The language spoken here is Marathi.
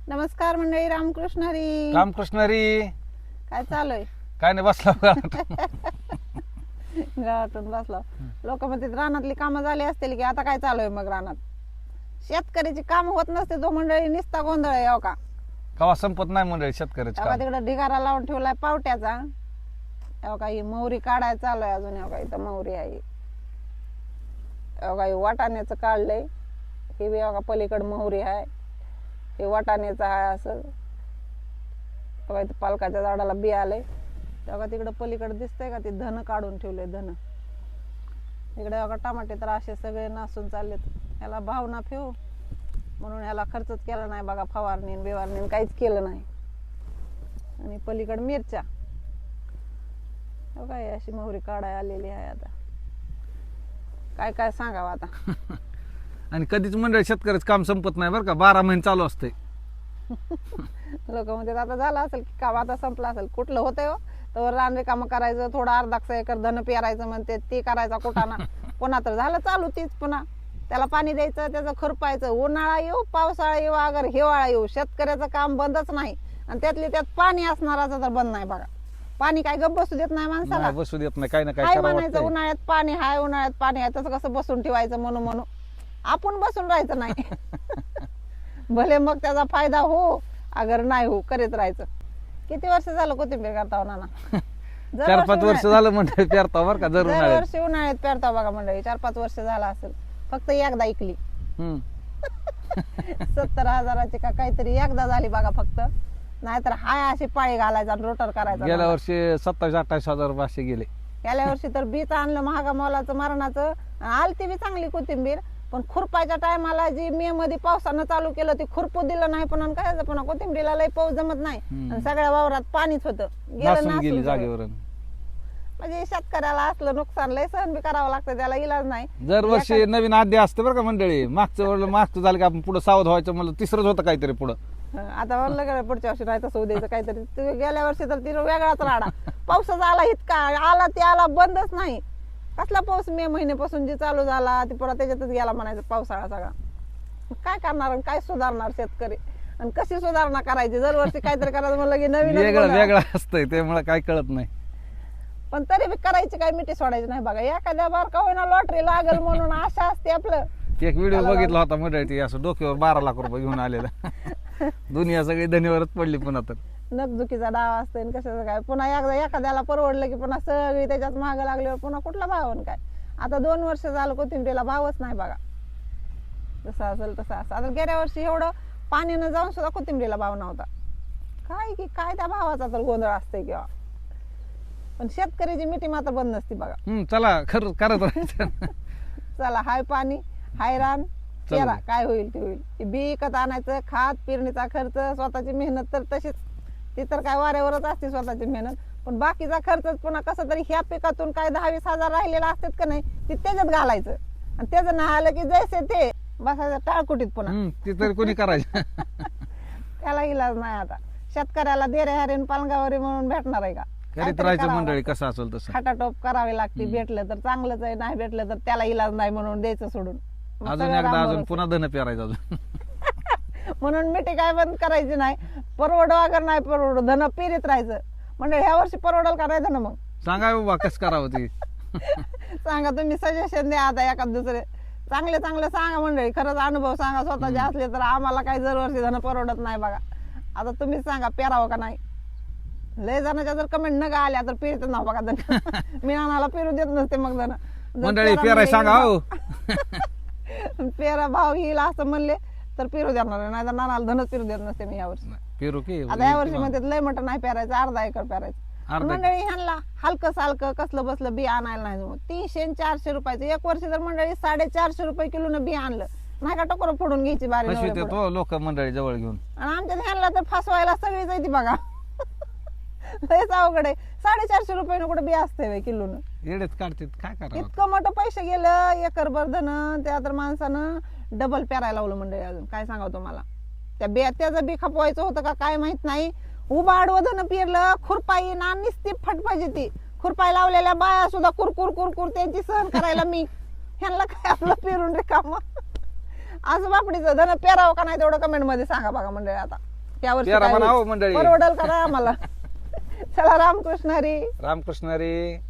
नमस्कार मंडळी, रामकृष्ण हरी. रामकृष्ण हरी. काय चालू आहे? काय नाही, बसला गावातून बसला. लोक म्हणतात रानातली कामं झाली असतील की आता काय चालू आहे मग रानात? शेतकऱ्याची काम होत नसते तो मंडळी, निस्ता गोंधळ आहे. हो का कवा संपत नाही मंडळी शेतकऱ्याचं काम. तिकडे ढिगारा लावून ठेवलाय पावट्याचा. हो का, ही मोहरी काढायला चालू आहे अजून. हो का, इथं मोहरी आहे. हो का, वाटाण्याचं काढलंय. हे बी हो का पलीकडे मोहरी आहे. हे वाटाण्याचं आहे असं. बघा इथं पालकाच्या झाडाला बी आलंय. तेव्हा तिकडं पलीकडे दिसतंय का, ते धन काढून ठेवले. धन इकडे बघा टमाटे तर असे सगळे नासून चाललेत. ह्याला भाव ना ठेवू म्हणून ह्याला खर्चच केला नाही बघा. फवारणी बिवारणी काहीच केलं नाही. आणि पलीकडे मिरच्या. बघा ही अशी मोहरी काढाय आलेली आहे. आता काय काय सांगावं आता. आणि कधीच मंडळी शेतकऱ्याचं काम संपत नाही बरं का, 12 महिने चालू असते. लोक म्हणतात आता झालं असेल की काम आता संपलं असेल. कुठलं होतंय हो, तर रान रिकामं करायचं, थोडं अर्धा एकर धन पेरायचं म्हणते, ते करायचा कुठाना. पुन्हा तर झालं चालू तीच. पुन्हा त्याला पाणी द्यायचं, त्याचं खुरपायचं. उन्हाळा येऊ पावसाळा येऊ अगर हिवाळा येऊ, शेतकऱ्याचं काम बंदच नाही. आणि त्यातली त्यात पाणी असणाराचं तर बंद नाही बघा. पाणी काय गप्प बसू देत नाही माणसाला. नाही, बसू देत नाही. काही ना काही काय करावं म्हणायचं, वाटतंय. उन्हाळ्यात पाणी हाय उन्हाळ्यात पाणी आहे, तसं कसं बसून ठेवायचं म्हणून आपण बसून राहायचं नाही. भले मग त्याचा फायदा हो अगर नाही हो, करीत राहायचं. किती वर्ष झालं कोथिंबीर करता हो नाना? 4-5 वर्ष झालं मंडळी पेरता बरं का. दर उन्हाळ्यात दरवर्षी उन्हाळ्यात पेरता बघा मंडळी. 4-5 वर्ष झाला असेल. फक्त एकदा ऐकली. 70,000ची का काहीतरी एकदा झाली बघा फक्त. नाहीतर हाय अशी पाळी घालायचा आणि रोटर करायचा. गेल्या वर्षी 27-28 हजार पाचशे गेले. गेल्या वर्षी तर बीच आणलं महागा मोलाचं मरणाचं. आलती बी चांगली कोथिंबीर, पण खुरपायच्या टायमाला जी मे मध्ये पावसानं चालू केलं ती खुरपू दिलं नाही. पण काय पुन्हा कोथिंबीरीला लई पाऊस जमत नाही. आणि सगळ्या वावरात पाणीच होतं. गेलं नासून गेली नासून सगळं. जागेवर. म्हणजे शेतकऱ्याला असलं नुकसान लय सहन बी करावं लागतं, त्याला इलाज नाही. दरवर्षी नवीन आद्य असते बरं का मंडळी. मागचं झालं की आपण पुढे सावध व्हायचं. मला तिसरंच होतं काहीतरी पुढं. आता म्हणलं का पुढच्या वर्षी नाही तसं उद्याचं काहीतरी. गेल्या वर्षी तर तिला वेगळाच राडा. पाऊसच आला इतका आला ते आला, बंदच नाही. कसला पाऊस मे महिन्यापासून जे चालू झाला ते पुरा त्याच्यातच गेला म्हणायचं पावसाळा सगळा. काय करणार आणि काय सुधारणार शेतकरी, आणि कशी सुधारणा करायची? दरवर्षी काहीतरी करायचं म्हणलं की नवीन वेगळं असतंय, त्यामुळे काय कळत नाही. पण तरी बी करायची काय मिठी सोडायची नाही बघा. एखाद्या बार का होईना लॉटरी लागल म्हणून आशा असते आपलं. एक व्हिडिओ बघितला होता मंडळी, असं डोक्यावर 12 लाख रुपये घेऊन आलेला. दुनिया सगळी धनीवरच पडली. पुन्हा तर नकझुकीचा डाव असतो आणि कशाचं काय. पुन्हा एकदा एखाद्याला परवडलं की पुन्हा सगळी त्याच्यात महाग लागल्यावर पुन्हा कुठला भाव आणि काय. आता 2 वर्ष झालं कोथिंबीरीला भावच नाही बघा. जसं असेल तसं असं. आता गेल्या वर्षी एवढं पाण्यानं जाऊन सुद्धा कोथिंबीरीला भाव नव्हता. काय त्या भावाचा तर गोंधळ असते किंवा. पण शेतकऱ्याची मिठी मात्र बंद नसती बघा. चला खरं करत राहायचं. चला हाय पाणी हाय रान, पेरा, काय होईल ते होईल. बी विकत आणायचं, खात पेरणीचा खर्च, स्वतःची मेहनत तर तशीच. ती तर काय वाऱ्यावरच असते स्वतःची मेहनत. पण बाकीचा खर्च पुन्हा कसं तरी ह्या पिकातून काय 10-20 हजार राहिलेला असतात का नाही, ते त्याच्यात घालायचं. आणि त्याचं नाही आलं की जैसे ते बसायचं टाळकुटीत पुन्हा. ती तरी कोणी करायचं. त्याला इलाज नाही आता. शेतकऱ्याला देरे हरीन पालगावरी म्हणून भेटणार आहे का? करीत राहायचं मंडळी, कसं असेल तसं. खाटाटोप करावी लागते. भेटलं तर चांगलंच आहे, नाही भेटलं तर त्याला इलाज नाही म्हणून द्यायचं सोडून. मग अजून सगळं एकदा रामबरोबर. अजून पुन्हा धन पेरायचं अजून. म्हणून मिठी काय बंद करायची नाही. परवडो अगर नाही परवडो, धन पेरीत राहायचं. म्हणजे ह्या वर्षी परवडल का नाही धन? मग सांगा बाबा कसं करावं ते. सांगा तुम्ही, सजेशन द्या आता एखाद दुसरे चांगले सांगा मंडळी. खरंच अनुभव सांगा स्वतःचे असले तर. आम्हाला काही दरवर्षी धन परवडत नाही बघा. आता तुम्हीच सांगा पेरावं का नाही. लय जणांच्या जर कमेंट न आल्या तर पेरत ना बघा धन. मी नानाला पेरू देत नसते मग धन. मंडळी पेराय सांगा हो. पेरा भाव येईल असं म्हणले तर पेरू देणार नाही तर नानाला धनच पेरू देत नसते मी यावर्षी. पेरू की आता यावर्षी म्हणतात लय मोठं नाही पेरायचं, अर्धा एकर पेरायचं. मंडळी ह्यांना हलकं सालकं कसलं बसलं बी आणायला नाही जमत. 300-400 रुपयाचं. एक वर्षी जर मंडळी 450 रुपये किलोनं बी आणलं नाही का, टोकर फोडून घ्यायची बारी. लोक मंडळी जवळ घेऊन. आणि आमच्या ह्यांना तर फसवायला सगळीच येते बघा. लयच अवघड आहे. 450 रुपये कुठे बी असते किलोनं. येडेच काढते, काय करावं. इतकं मोठं पैसे गेलं एकर बर्धन. त्या तर माणसानं डबल पेरायला लावलं मंडळी. अजून काय सांगावं तुम्हाला. त्या त्याचं बी खपवायचं होतं का काय माहित नाही. उभा आडवं धन पेरलं. खुरपाई ना निस्ती फटफायची ती. खुरपाई लावलेल्या बाया सुद्धा कुरकुर त्यांची सहन करायला मी. ह्यांना काय आपलं पेरून रिकामं. असं बापडीचं धन पेरावं का नाही तेवढं कमेंट मध्ये सांगा बघा मंडळी आता. या वर्षी पेरा काही म्हणा हो मंडळी. परवडल का नाही आम्हाला. चला रामकृष्ण हरी. रामकृष्ण रे.